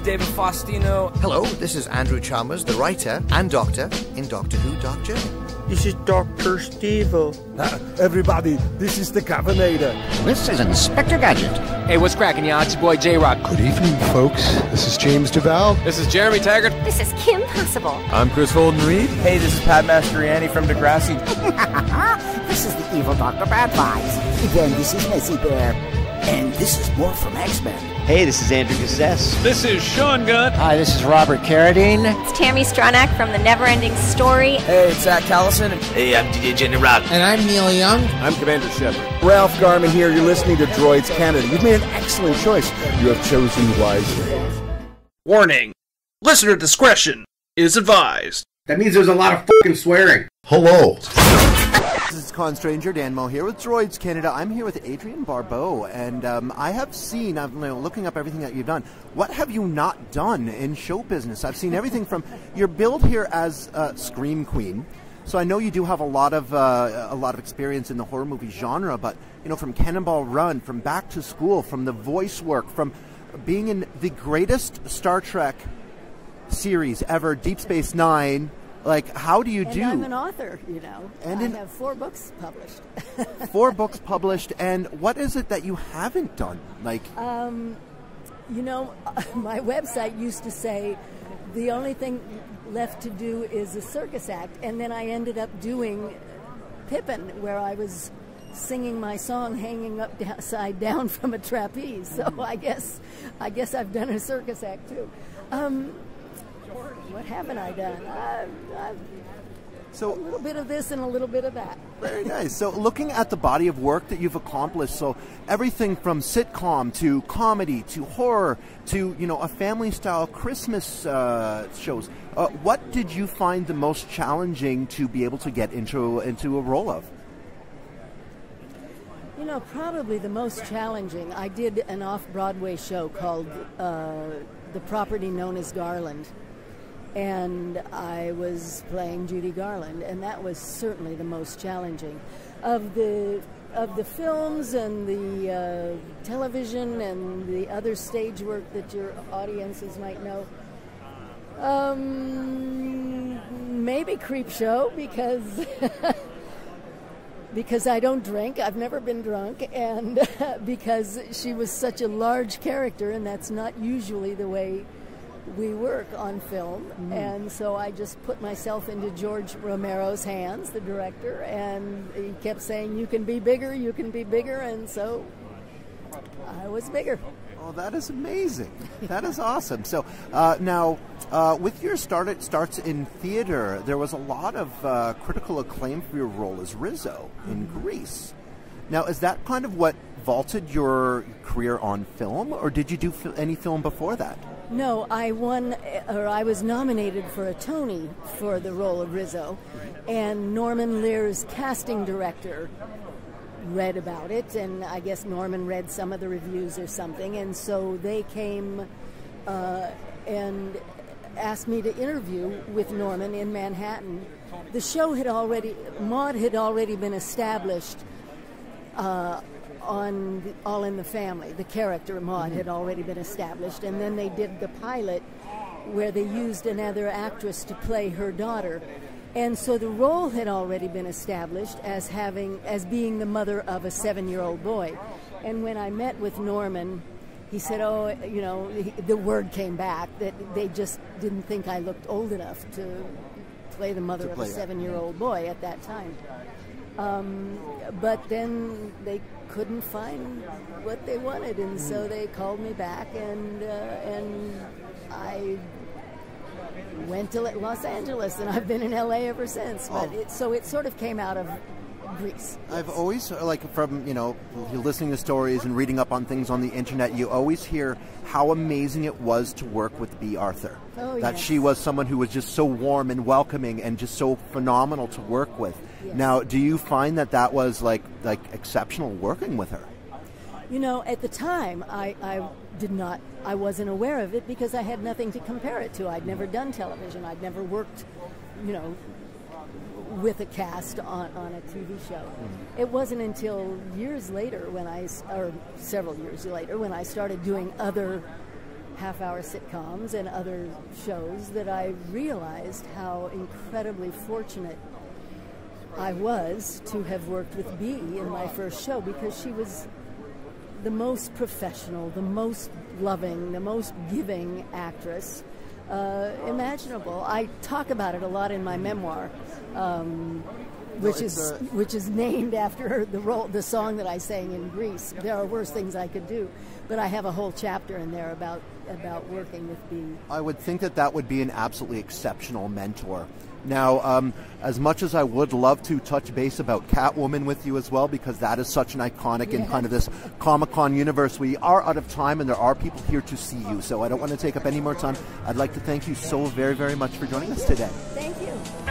David Faustino. Hello, this is Andrew Chalmers, the writer and doctor in Doctor Who Dark Journey. This is Dr. Stevo. Everybody, this is the Cavernator. This is Inspector Gadget. Hey, what's cracking, y'all? It's your boy J-Rock. Good evening, folks. This is James Duval. This is Jeremy Taggart. This is Kim Possible. I'm Chris Holden-Reed. Hey, this is Pat Mastroianni from Degrassi. This is the evil Dr. Bad Vibes. Again, this is Nessie Bear. And this is more from X-Men. Hey, this is Andrew Gazzess. This is Sean Gunn. Hi, this is Robert Carradine. It's Tammy Stronach from The Neverending Story. Hey, it's Zach Callison. Hey, I'm DJ Jenny Rock. And I'm Neil Young. I'm Commander Shepard. Ralph Garman here. You're listening to Droids Canada. You've made an excellent choice. You have chosen wisely. Warning. Listener discretion is advised. That means there's a lot of fucking swearing. Hello. This is Con Stranger Dan Moe here with Droids Canada. I'm here with Adrienne Barbeau, and I have seen, I'm looking up everything that you've done. What have you not done in show business? I've seen everything from your build here as Scream Queen. So I know you do have a lot of experience in the horror movie genre, but you know, from CannonBall Run, from Back to School, from the voice work, from being in the greatest Star Trek series ever, Deep Space Nine. Like, how do you do? I'm an author, you know. And I have 4 books published. 4 books published, and what is it that you haven't done? Like, you know, my website used to say the only thing left to do is a circus act, and then I ended up doing Pippin, where I was singing my song hanging upside down from a trapeze. So I guess I've done a circus act too. What haven't I done? So a little bit of this and a little bit of that. Very nice. So looking at the body of work that you've accomplished, so everything from sitcom to comedy to horror to, you know, a family-style Christmas shows. What did you find the most challenging to be able to get into a role of? You know, probably the most challenging. I did an off-Broadway show called The Property Known as Garland. And I was playing Judy Garland, and that was certainly the most challenging. Of the films and the television and the other stage work that your audiences might know, maybe Creepshow, because I don't drink. I've never been drunk, and because she was such a large character, and that's not usually the way we work on film. And so I just put myself into George Romero's hands, the director, and he kept saying, you can be bigger, and so I was bigger. Oh, that is amazing. That is awesome. So now, with your starts in theater, there was a lot of critical acclaim for your role as Rizzo in Grease. Now, is that kind of what vaulted your career on film, or did you do any film before that? No, I was nominated for a Tony for the role of Rizzo, and Norman Lear's casting director read about it, and I guess Norman read some of the reviews or something, and so they came and asked me to interview with Norman in Manhattan. The show Maude had already been established on All in the Family. The character Maude had already been established, and then they did the pilot where they used another actress to play her daughter, and so the role had already been established as being the mother of a 7-year-old boy. And when I met with Norman, he said, oh, you know, the word came back that they just didn't think I looked old enough to play the mother of a 7-year-old boy at that time. But then they couldn't find what they wanted, and so they called me back, and I went to Los Angeles, and I've been in LA ever since. But it sort of came out of Grease. I've always, from, you know, listening to stories and reading up on things on the internet, you always hear how amazing it was to work with Bea Arthur. Oh, that she was someone who was just so warm and welcoming and just so phenomenal to work with. Yes. Now, do you find that was like exceptional working with her? You know, at the time, I wasn't aware of it because I had nothing to compare it to. I'd never done television. I'd never worked, you know, with a cast on a TV show. It wasn't until years later several years later when I started doing other half-hour sitcoms and other shows that I realized how incredibly fortunate I was to have worked with Bea in my first show, because she was the most professional, the most loving, the most giving actress imaginable. I talk about it a lot in my memoir, which is named after the song that I sang in Greece. There are worse things I could do, but I have a whole chapter in there about working with Bea. I would think that would be an absolutely exceptional mentor. Now, as much as I would love to touch base about Catwoman with you as well, because that is such an iconic in kind of this Comic-Con universe, we are out of time and there are people here to see you, so I don't want to take up any more time. I'd like to thank you so very, very much for joining us today. Thank you.